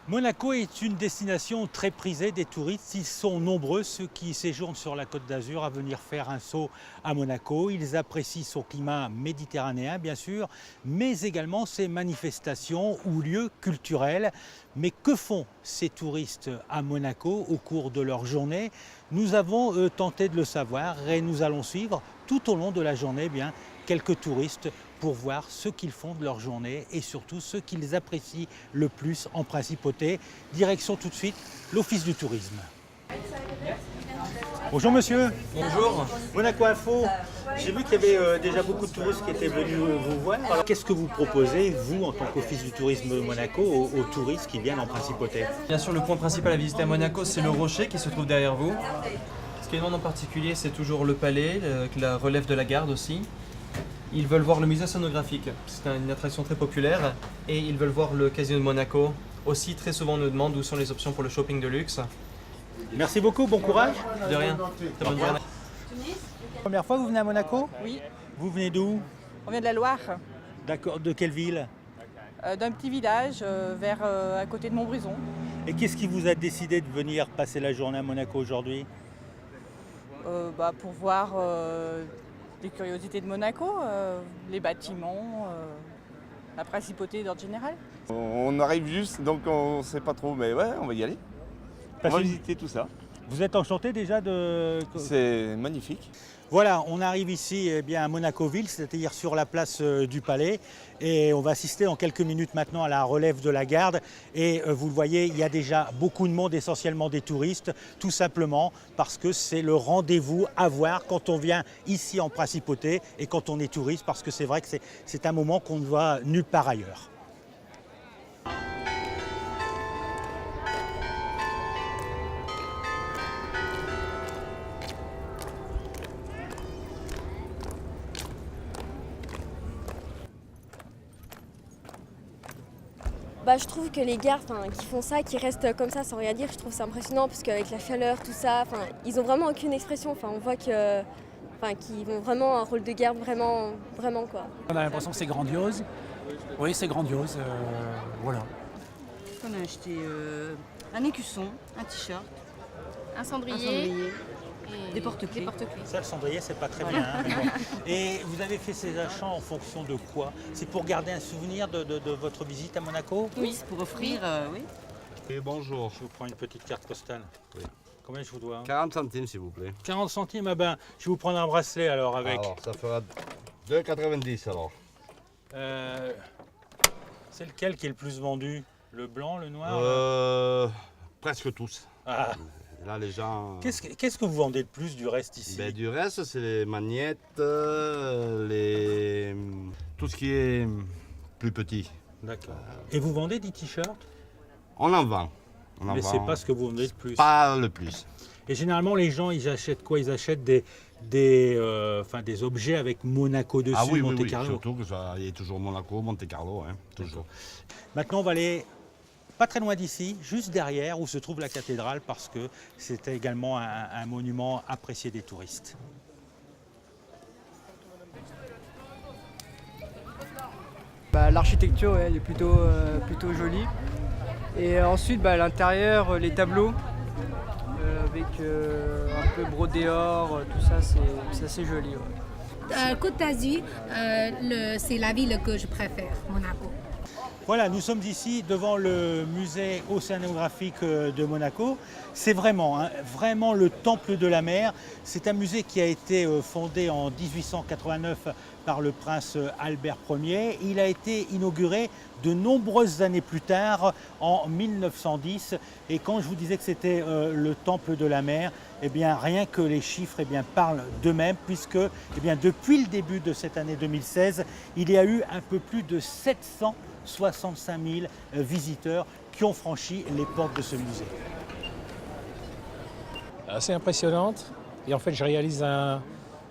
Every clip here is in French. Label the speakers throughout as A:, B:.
A: Monaco est une destination très prisée des touristes. Ils sont nombreux, ceux qui séjournent sur la Côte d'Azur, à venir faire un saut à Monaco. Ils apprécient son climat méditerranéen, bien sûr, mais également ses manifestations ou lieux culturels. Mais que font ces touristes à Monaco au cours de leur journée? Nous avons tenté de le savoir et nous allons suivre tout au long de la journée quelques touristes pour voir ce qu'ils font de leur journée et surtout ce qu'ils apprécient le plus en principauté. Direction tout de suite l'Office du tourisme. Bonjour monsieur.
B: Bonjour.
A: Monaco Info. J'ai vu qu'il y avait déjà beaucoup de touristes qui étaient venus vous voir. Alors qu'est-ce que vous proposez, vous, en tant qu'Office du tourisme de Monaco, aux touristes qui viennent en principauté?
B: Bien sûr, le point principal à visiter à Monaco, c'est le rocher qui se trouve derrière vous. Ce qui est demandé en particulier, c'est toujours le palais, la relève de la garde aussi. Ils veulent voir le musée sonographique, c'est une attraction très populaire. Et ils veulent voir le casino de Monaco. Aussi, très souvent, on nous demande où sont les options pour le shopping de luxe.
A: Merci beaucoup, bon courage.
B: De rien. Très bonne journée.
A: Première fois que vous venez à Monaco?
C: Oui,
A: Vous venez d'où?
C: on vient de la Loire,
A: D'accord, de quelle ville?
C: d'un petit village à côté de Montbrison.
A: Et qu'est-ce qui vous a décidé de venir passer la journée à Monaco aujourd'hui?
C: Pour voir les curiosités de Monaco, les bâtiments, la principauté d'ordre général.
D: On arrive juste, donc on ne sait pas trop, mais ouais, on va y aller. On va visiter tout ça.
A: Vous êtes enchanté déjà de...
D: C'est magnifique.
A: Voilà, on arrive ici à Monaco-Ville, c'est-à-dire sur la place du Palais. Et on va assister dans quelques minutes maintenant à la relève de la garde. Et vous le voyez, il y a déjà beaucoup de monde, essentiellement des touristes, tout simplement parce que c'est le rendez-vous à voir quand on vient ici en principauté et quand on est touriste, parce que c'est vrai que c'est un moment qu'on ne voit nulle part ailleurs.
E: Je trouve que les gardes qui font ça, qui restent comme ça sans rien dire, je trouve ça impressionnant parce qu'avec la chaleur, tout ça, ils ont vraiment aucune expression. On voit qu'ils ont vraiment un rôle de garde, vraiment quoi.
F: On a l'impression que c'est grandiose. Oui, c'est grandiose. Voilà.
G: On a acheté un écusson, un t-shirt,
H: Un cendrier, et
G: des porte-clés.
A: Ça, le cendrier, c'est pas très bien. Mais bon. Et vous avez fait ces achats en fonction de quoi? C'est pour garder un souvenir de votre visite à Monaco?
G: Oui, c'est pour offrir, oui.
I: Et bonjour.
A: Je vous prends une petite carte postale.
I: Oui.
A: Combien je vous dois?
I: 40 centimes s'il vous plaît.
A: 40 centimes, je vais vous prendre un bracelet alors avec.
I: Alors ça fera 2,90 alors.
A: C'est lequel qui est le plus vendu? Le blanc, le noir?
I: Presque tous.
A: Ah.
I: Là les gens...
A: Qu'est-ce que vous vendez de plus du reste ici?
I: Du reste c'est les magnettes, tout ce qui est plus petit.
A: D'accord. Et vous vendez des t-shirts?
I: On en vend.
A: Mais c'est pas ce que vous vendez de plus.
I: Pas le plus.
A: Et généralement les gens ils achètent quoi? Ils achètent des objets avec Monaco dessus,
I: Ah oui,
A: Monte
I: oui,
A: Carlo.
I: surtout que ça y est toujours Monaco, Monte Carlo, hein, toujours.
A: Maintenant on va aller pas très loin d'ici, juste derrière où se trouve la cathédrale, parce que c'est également un monument apprécié des touristes.
J: L'architecture elle est plutôt jolie. Et ensuite l'intérieur, les tableaux avec un peu brodé or, tout ça c'est assez joli. Ouais.
H: Côte d'Azur, c'est la ville que je préfère, Monaco.
A: Voilà, nous sommes ici devant le musée océanographique de Monaco. C'est vraiment le temple de la mer. C'est un musée qui a été fondé en 1889 par le prince Albert Ier. Il a été inauguré de nombreuses années plus tard, en 1910. Et quand je vous disais que c'était le temple de la mer, rien que les chiffres parlent d'eux-mêmes, puisque depuis le début de cette année 2016, il y a eu un peu plus de 765 000 visiteurs qui ont franchi les portes de ce musée.
F: Assez impressionnante. Et en fait, je réalise un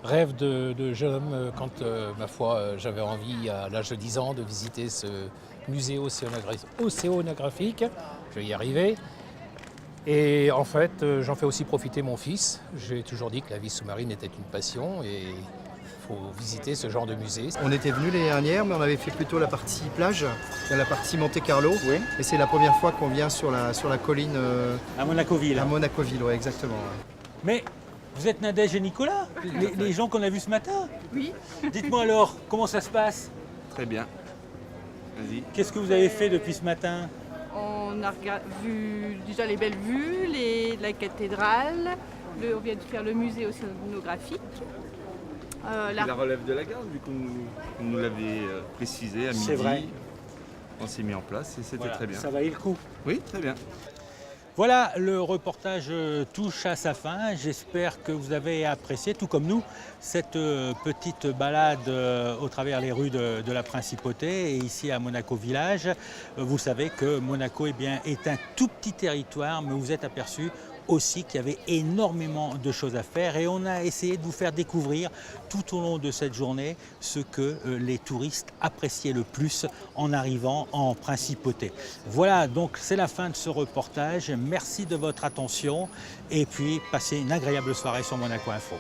F: rêve de jeune homme quand, ma foi, j'avais envie, à l'âge de 10 ans, de visiter ce musée océanographique. Je vais y arriver. Et en fait, j'en fais aussi profiter mon fils. J'ai toujours dit que la vie sous-marine était une passion et faut visiter ce genre de musée.
K: On était venu l'année dernière, mais on avait fait plutôt la partie plage, la partie Monte Carlo.
A: Oui.
K: Et c'est la première fois qu'on vient sur la colline
A: À Monacoville.
K: à Monacoville, ouais, exactement. Ouais.
A: Mais vous êtes Nadège et Nicolas, les gens qu'on a vus ce matin.
C: Oui.
A: Dites-moi alors, comment ça se passe?
D: Très bien. Vas-y.
A: Qu'est-ce que vous avez fait depuis ce matin?
C: On a vu déjà les belles vues, la cathédrale, on vient de faire le musée océanographique.
D: La relève de la garde, vu qu'on nous l'avait précisé à midi.
A: C'est vrai.
D: On s'est mis en place et c'était
A: Voilà,
D: très bien.
A: ça valait le coup.
D: Oui, très bien.
A: Voilà, le reportage touche à sa fin. J'espère que vous avez apprécié, tout comme nous, cette petite balade au travers les rues de la Principauté et ici à Monaco Village. Vous savez que Monaco est un tout petit territoire, mais vous êtes aperçu aussi qu'il y avait énormément de choses à faire et on a essayé de vous faire découvrir tout au long de cette journée ce que les touristes appréciaient le plus en arrivant en Principauté. Voilà, donc c'est la fin de ce reportage. Merci de votre attention et puis passez une agréable soirée sur Monaco Info.